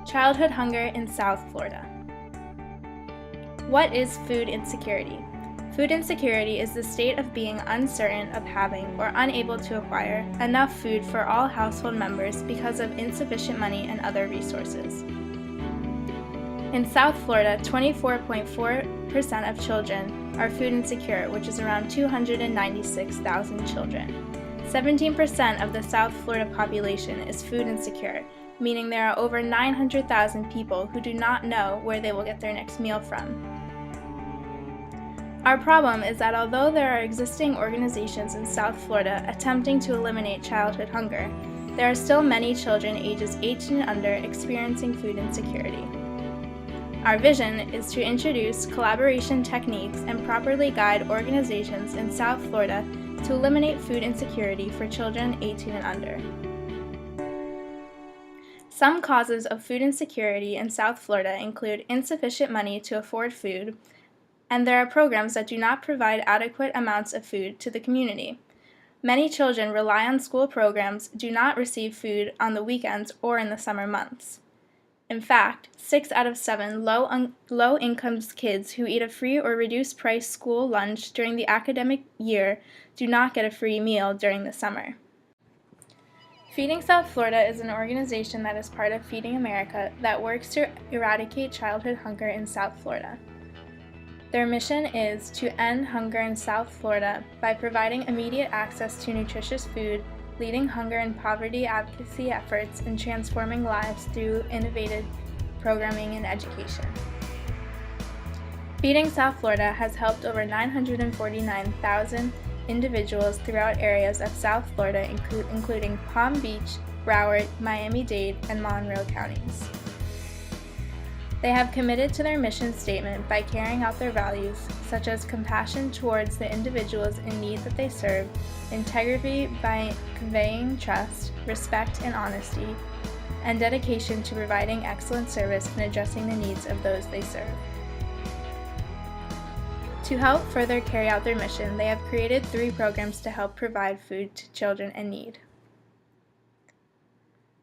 Childhood hunger in South Florida. What is food insecurity? Food insecurity is the state of being uncertain of having or unable to acquire enough food for all household members because of insufficient money and other resources. In South Florida, 24.4% of children are food insecure, which is around 296,000 children. 17% of the South Florida population is food insecure, meaning there are over 900,000 people who do not know where they will get their next meal from. Our problem is that although there are existing organizations in South Florida attempting to eliminate childhood hunger, there are still many children ages 18 and under experiencing food insecurity. Our vision is to introduce collaboration techniques and properly guide organizations in South Florida to eliminate food insecurity for children 18 and under. Some causes of food insecurity in South Florida include insufficient money to afford food, and there are programs that do not provide adequate amounts of food to the community. Many children rely on school programs, do not receive food on the weekends or in the summer months. In fact, 6 out of 7 low-income kids who eat a free or reduced-price school lunch during the academic year do not get a free meal during the summer. Feeding South Florida is an organization that is part of Feeding America that works to eradicate childhood hunger in South Florida. Their mission is to end hunger in South Florida by providing immediate access to nutritious food, leading hunger and poverty advocacy efforts, and transforming lives through innovative programming and education. Feeding South Florida has helped over 949,000 individuals throughout areas of South Florida, including Palm Beach, Broward, Miami-Dade, and Monroe counties. They have committed to their mission statement by carrying out their values, such as compassion towards the individuals in need that they serve, integrity by conveying trust, respect and honesty, and dedication to providing excellent service and addressing the needs of those they serve. To help further carry out their mission, they have created 3 programs to help provide food to children in need.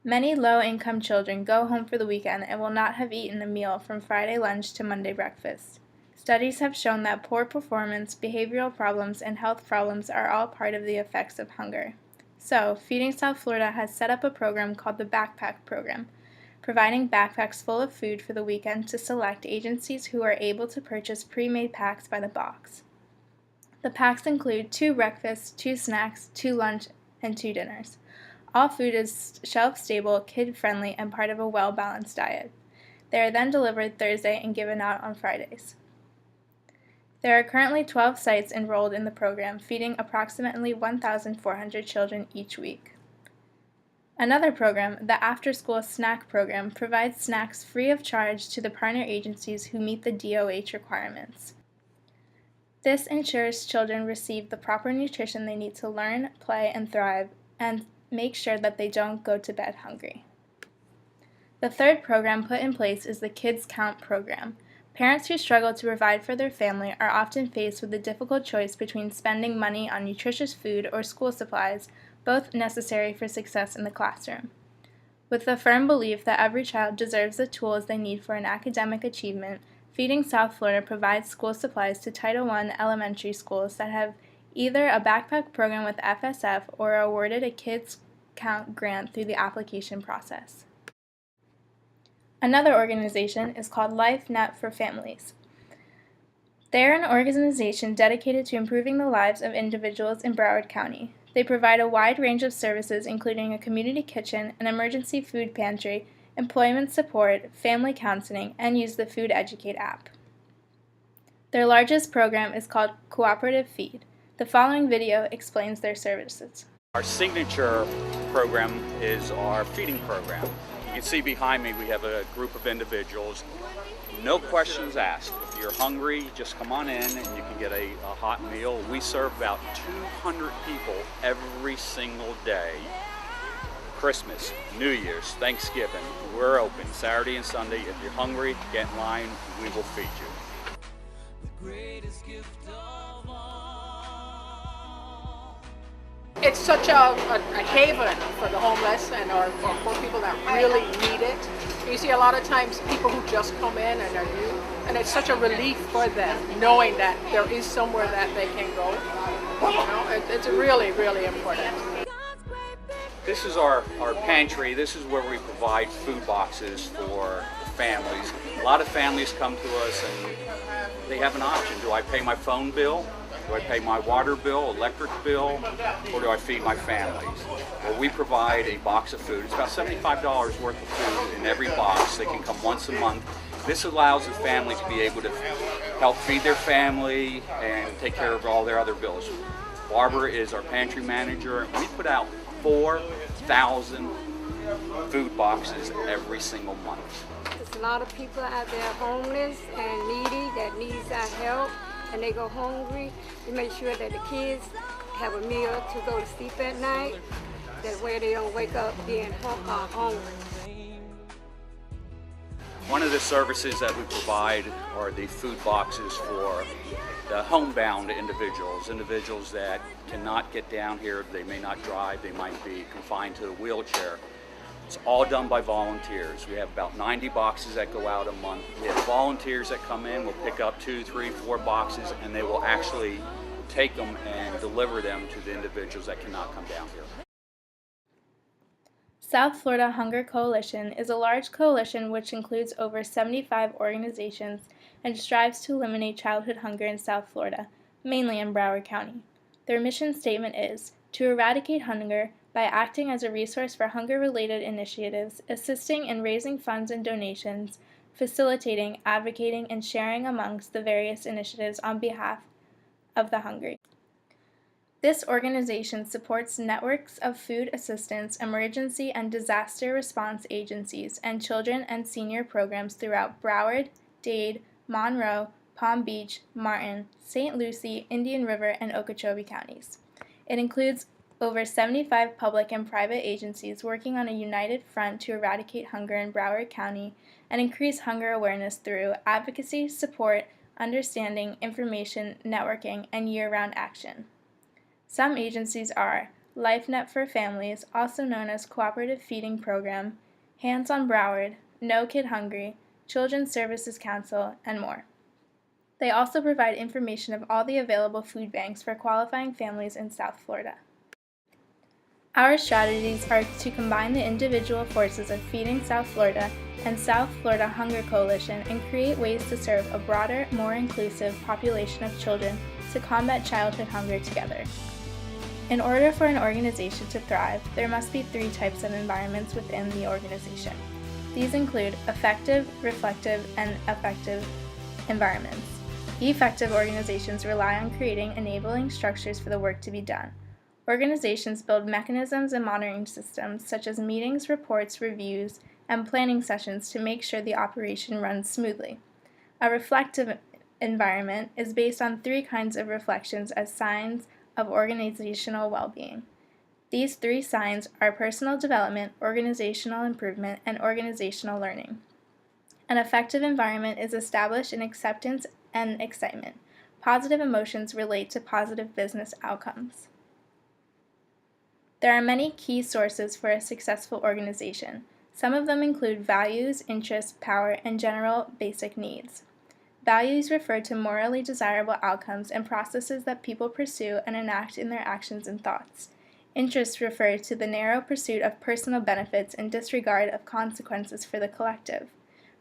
Many low-income children go home for the weekend and will not have eaten a meal from Friday lunch to Monday breakfast. Studies have shown that poor performance, behavioral problems, and health problems are all part of the effects of hunger. So, Feeding South Florida has set up a program called the Backpack Program, providing backpacks full of food for the weekend to select agencies who are able to purchase pre-made packs by the box. The packs include 2 breakfasts, 2 snacks, 2 lunch, and 2 dinners. All food is shelf-stable, kid-friendly, and part of a well-balanced diet. They are then delivered Thursday and given out on Fridays. There are currently 12 sites enrolled in the program, feeding approximately 1,400 children each week. Another program, the After School Snack Program, provides snacks free of charge to the partner agencies who meet the DOH requirements. This ensures children receive the proper nutrition they need to learn, play, and thrive, and make sure that they don't go to bed hungry. The third program put in place is the Kids Count program. Parents who struggle to provide for their family are often faced with the difficult choice between spending money on nutritious food or school supplies, both necessary for success in the classroom. With the firm belief that every child deserves the tools they need for an academic achievement, Feeding South Florida provides school supplies to Title I elementary schools that have either a backpack program with FSF or are awarded a Kids Count grant through the application process. Another organization is called LifeNet for Families. They are an organization dedicated to improving the lives of individuals in Broward County. They provide a wide range of services including a community kitchen, an emergency food pantry, employment support, family counseling, and use the Food Educate app. Their largest program is called Cooperative Feed. The following video explains their services. Our signature program is our feeding program. You can see behind me we have a group of individuals, no questions asked. If you're hungry, just come on in and you can get a hot meal. We serve about 200 people every single day. Christmas, New Year's, Thanksgiving, we're open Saturday and Sunday. If you're hungry, get in line, we will feed you. The greatest gift of all. it's such a haven for the homeless and or for people that really need it. You see a lot of times people who just come in and are new, and it's such a relief for them knowing that there is somewhere that they can go. You know, it's really, really important. This is our pantry. This is where we provide food boxes for the families. A lot of families come to us and they have an option. Do I pay my phone bill? Do I pay my water bill, electric bill, or do I feed my families? Well, we provide a box of food. It's about $75 worth of food in every box. They can come once a month. This allows the family to be able to help feed their family and take care of all their other bills. Barbara is our pantry manager. We put out 4,000 food boxes every single month. There's a lot of people out there homeless and needy that needs our help, and they go hungry. We make sure that the kids have a meal to go to sleep at night. That way they don't wake up being hungry. One of the services that we provide are the food boxes for the homebound individuals that cannot get down here. They may not drive, they might be confined to a wheelchair. It's all done by volunteers. We have about 90 boxes that go out a month. We have volunteers that come in, will pick up 2, 3, 4 boxes, and they will actually take them and deliver them to the individuals that cannot come down here. South Florida Hunger Coalition is a large coalition which includes over 75 organizations and strives to eliminate childhood hunger in South Florida, mainly in Broward County. Their mission statement is to eradicate hunger by acting as a resource for hunger-related initiatives, assisting in raising funds and donations, facilitating, advocating, and sharing amongst the various initiatives on behalf of the hungry. This organization supports networks of food assistance, emergency and disaster response agencies, and children and senior programs throughout Broward, Dade, Monroe, Palm Beach, Martin, St. Lucie, Indian River, and Okeechobee counties. It includes over 75 public and private agencies working on a united front to eradicate hunger in Broward County and increase hunger awareness through advocacy, support, understanding, information, networking, and year-round action. Some agencies are LifeNet for Families, also known as Cooperative Feeding Program, Hands on Broward, No Kid Hungry, Children's Services Council, and more. They also provide information of all the available food banks for qualifying families in South Florida. Our strategies are to combine the individual forces of Feeding South Florida and South Florida Hunger Coalition and create ways to serve a broader, more inclusive population of children to combat childhood hunger together. In order for an organization to thrive, there must be 3 types of environments within the organization. These include effective, reflective, and effective environments. Effective organizations rely on creating enabling structures for the work to be done. Organizations build mechanisms and monitoring systems such as meetings, reports, reviews, and planning sessions to make sure the operation runs smoothly. A reflective environment is based on 3 kinds of reflections as signs of organizational well-being. These 3 signs are personal development, organizational improvement, and organizational learning. An effective environment is established in acceptance and excitement. Positive emotions relate to positive business outcomes. There are many key sources for a successful organization. Some of them include values, interests, power, and general basic needs. Values refer to morally desirable outcomes and processes that people pursue and enact in their actions and thoughts. Interests refer to the narrow pursuit of personal benefits and disregard of consequences for the collective.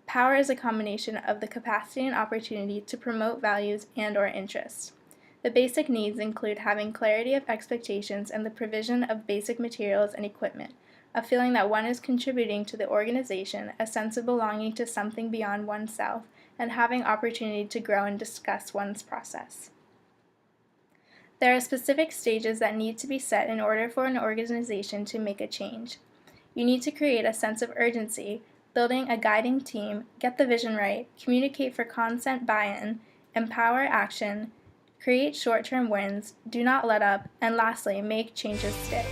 Power is a combination of the capacity and opportunity to promote values and/or interests. The basic needs include having clarity of expectations and the provision of basic materials and equipment, a feeling that one is contributing to the organization, a sense of belonging to something beyond oneself, and having opportunity to grow and discuss one's process. There are specific stages that need to be set in order for an organization to make a change. You need to create a sense of urgency, building a guiding team, get the vision right, communicate for consent buy-in, empower action, create short-term wins, do not let up, and lastly, make changes stick.